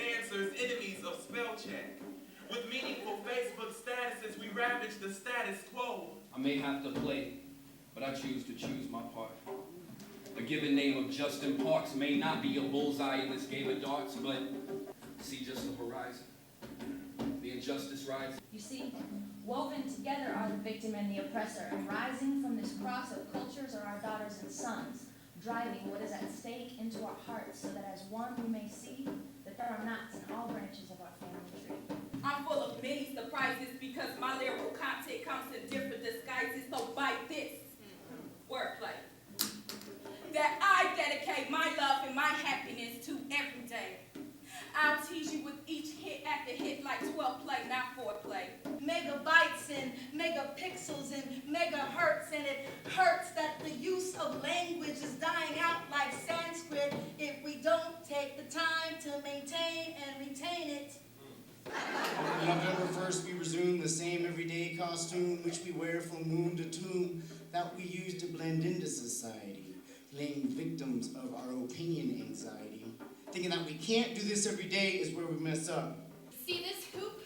answers, enemies of spell check. With meaningful Facebook statuses, we ravage the status quo. I may have to play, but I choose to choose my part. A given name of Justin Parks may not be a bullseye in this game of darts, but see just the horizon. The injustice rises. You see, woven together are the victim and the oppressor, and rising from this cross of cultures are our daughters and sons, driving what is at stake into our hearts, so that as one we may see that there are knots in all branches of our family tree. I'm full of many surprises because my lyrical content comes in different disguises, so bite this. Wordplay. That I dedicate my love and my happiness to every day. I'll tease you with each hit after hit like 12 play, not foreplay. Megabytes and megapixels and megahertz, and it hurts that the use of language is dying out like Sanskrit if we don't take the time to maintain and retain it. On November 1st, we resume the same everyday costume which we wear from moon to tomb that we use to blend into society, playing victims of our opinion anxiety. Thinking that we can't do this every day is where we mess up. See this hoop?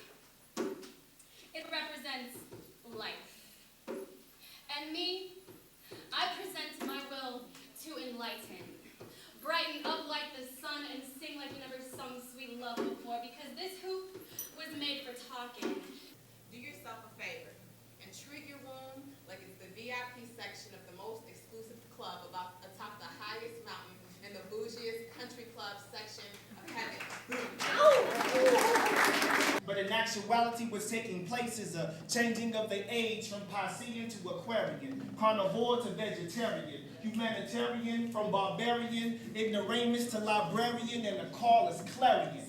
It represents life. And me, I present my will to enlighten. Brighten up like the sun and sing like we never sung sweet love before, because this hoop was made for talking. Do yourself a favor and treat your room like it's the VIP section of the most exclusive club atop the highest mountain in the bougiest country club section of heaven. But in actuality, what's taking place is a changing of the age from Piscean to Aquarian, carnivore to vegetarian, humanitarian from barbarian, ignoramus to librarian, and the call is clarion,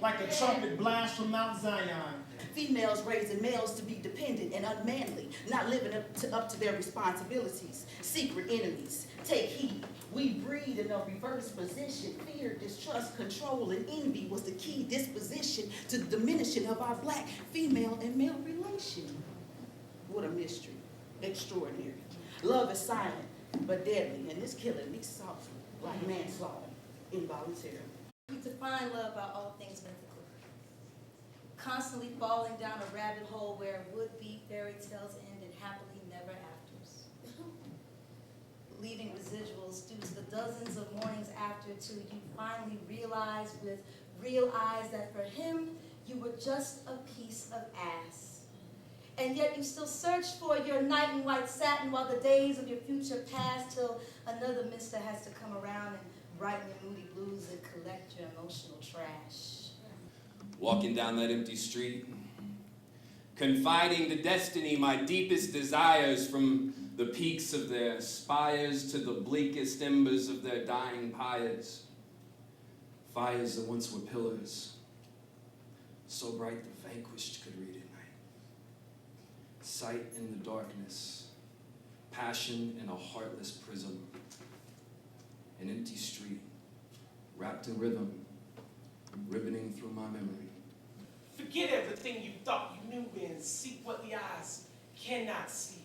like a trumpet blast from Mount Zion. Females raising males to be dependent and unmanly, not living up to their responsibilities. Secret enemies, take heed. We breed in a reverse position. Fear, distrust, control, and envy was the key disposition to the diminishing of our black female and male relation. What a mystery. Extraordinary. Love is silent, but deadly, and it's killing me softly, like manslaughter, involuntarily. We define love by all things mythical. Constantly falling down a rabbit hole where would-be fairy tales end in happily never afters. Leaving residuals due to the dozens of mornings after till you finally realize with real eyes that for him, you were just a piece of ass. And yet you still search for your knight in white satin while the days of your future pass till another mister has to come around and brighten your moody blues and collect your emotional trash. Walking down that empty street, confiding to destiny my deepest desires, from the peaks of their spires to the bleakest embers of their dying pyres. Fires that once were pillars, so bright the vanquished could read at night. Sight in the darkness, passion in a heartless prism. An empty street, wrapped in rhythm, ribboning through my memory. Forget everything you thought you knew and seek what the eyes cannot see.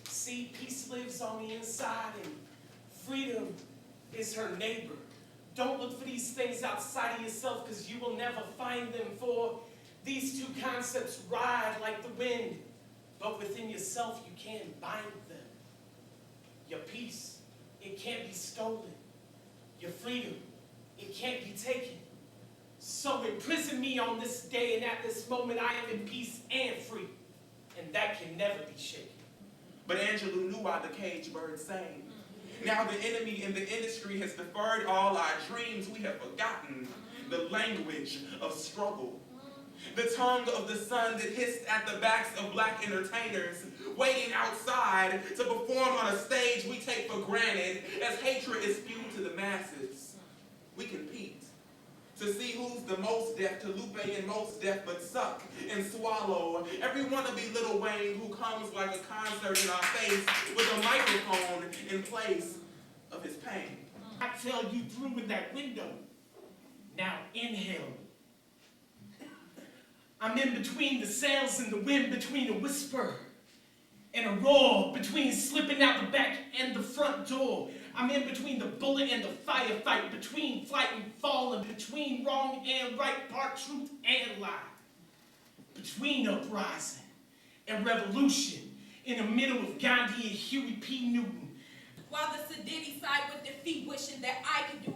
See, peace lives on the inside and freedom is her neighbor. Don't look for these things outside of yourself because you will never find them, for these two concepts ride like the wind, but within yourself you can't bind them. Your peace, it can't be stolen. Your freedom, it can't be taken. So imprison me on this day, and at this moment I am in peace and free, and that can never be shaken. But Angelou knew why the caged bird sang. Now the enemy in the industry has deferred all our dreams. We have forgotten the language of struggle. The tongue of the sun that hissed at the backs of black entertainers, waiting outside to perform on a stage we take for granted as hatred is spewed to the masses. We compete to see who's the most deaf, to Lupe and most deaf, but suck and swallow every wannabe Lil Wayne who comes like a concert in our face with a microphone in place of his pain. I tell you through in that window. Now inhale. I'm in between the sails and the wind, between a whisper and a roar, between slipping out the back and the front door. I'm in between the bullet and the firefight, between flight and fall falling between wrong and right, part truth and lie. Between uprising and revolution, in the middle of Gandhi and Huey P. Newton. While the Sadidi side with defeat, wishing that I could do